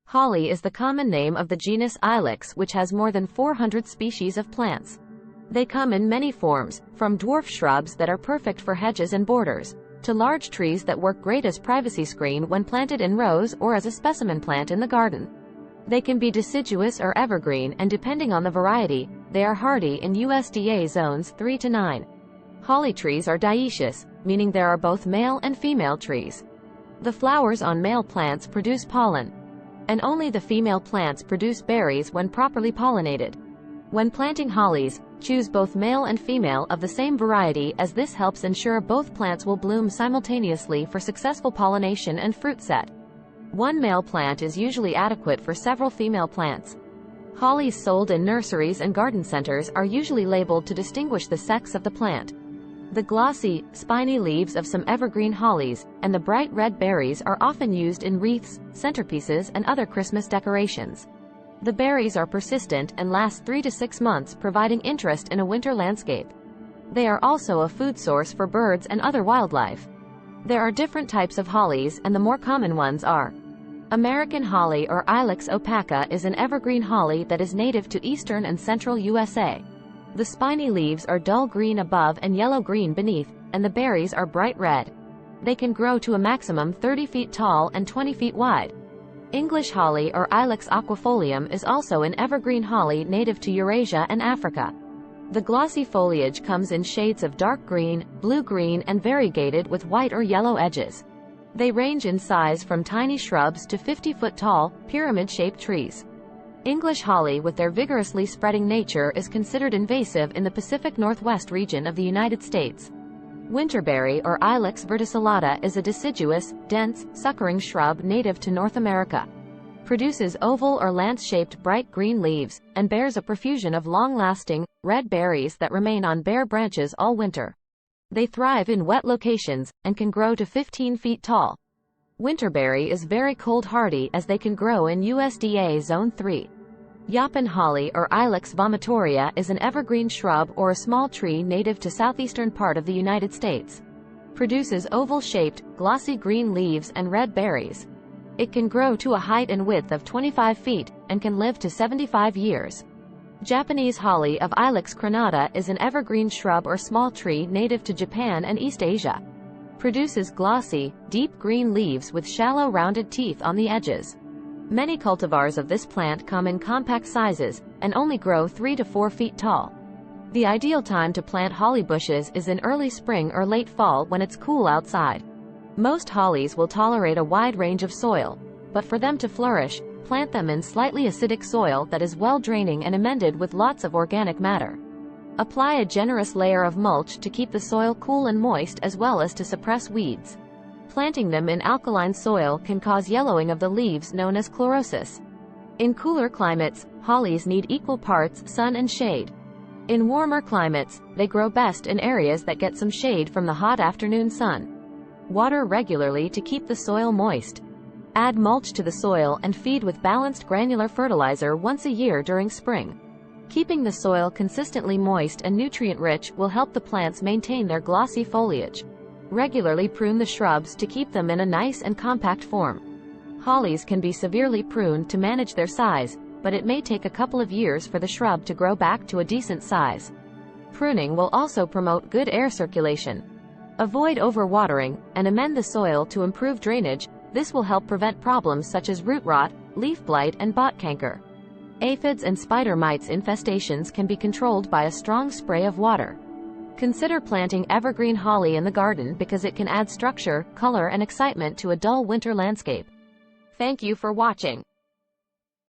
Holly is the common name of the genus Ilex, which has more than 400 species of plants. They come in many forms, from dwarf shrubs that are perfect for hedges and borders, to large trees that work great as privacy screen when planted in rows or as a specimen plant in the garden. They can be deciduous or evergreen, and depending on the variety, they are hardy in USDA zones 3 to 9. Holly trees are dioecious, meaning there are both male and female trees. The flowers on male plants produce pollen, and only the female plants produce berries when properly pollinated. When planting hollies, choose both male and female of the same variety, as this helps ensure both plants will bloom simultaneously for successful pollination and fruit set. One male plant is usually adequate for several female plants. Hollies sold in nurseries and garden centers are usually labeled to distinguish the sex of the plant. The glossy, spiny leaves of some evergreen hollies, and the bright red berries are often used in wreaths, centerpieces, and other Christmas decorations. The berries are persistent and last 3 to 6 months, providing interest in a winter landscape. They are also a food source for birds and other wildlife. There are different types of hollies, and the more common ones are: American holly or Ilex opaca is an evergreen holly that is native to eastern and central USA. The spiny leaves are dull green above and yellow-green beneath, and the berries are bright red. They can grow to a maximum 30 feet tall and 20 feet wide. English holly or Ilex aquifolium is also an evergreen holly native to Eurasia and Africa. The glossy foliage comes in shades of dark green, blue-green, and variegated with white or yellow edges. They range in size from tiny shrubs to 50-foot tall, pyramid-shaped trees. English holly, with their vigorously spreading nature, is considered invasive in the Pacific Northwest region of the United States. Winterberry or Ilex verticillata is a deciduous, dense, suckering shrub native to North America. Produces oval or lance-shaped bright green leaves, and bears a profusion of long-lasting, red berries that remain on bare branches all winter. They thrive in wet locations, and can grow to 15 feet tall. Winterberry is very cold hardy, as they can grow in USDA Zone 3. Yaupon holly or Ilex vomitoria is an evergreen shrub or a small tree native to southeastern part of the United States. Produces oval-shaped, glossy green leaves and red berries. It can grow to a height and width of 25 feet, and can live to 75 years. Japanese holly of Ilex crenata is an evergreen shrub or small tree native to Japan and East Asia. Produces glossy, deep green leaves with shallow rounded teeth on the edges. Many cultivars of this plant come in compact sizes, and only grow 3 to 4 feet tall. The ideal time to plant holly bushes is in early spring or late fall when it's cool outside. Most hollies will tolerate a wide range of soil, but for them to flourish, plant them in slightly acidic soil that is well draining and amended with lots of organic matter. Apply a generous layer of mulch to keep the soil cool and moist, as well as to suppress weeds. Planting them in alkaline soil can cause yellowing of the leaves, known as chlorosis. In cooler climates, hollies need equal parts sun and shade. In warmer climates, they grow best in areas that get some shade from the hot afternoon sun. Water regularly to keep the soil moist. Add mulch to the soil and feed with balanced granular fertilizer once a year during spring. Keeping the soil consistently moist and nutrient-rich will help the plants maintain their glossy foliage. Regularly prune the shrubs to keep them in a nice and compact form. Hollies can be severely pruned to manage their size, but it may take a couple of years for the shrub to grow back to a decent size. Pruning will also promote good air circulation. Avoid overwatering, and amend the soil to improve drainage. This will help prevent problems such as root rot, leaf blight, and bot canker. Aphids and spider mites infestations can be controlled by a strong spray of water. Consider planting evergreen holly in the garden because it can add structure, color, and excitement to a dull winter landscape. Thank you for watching.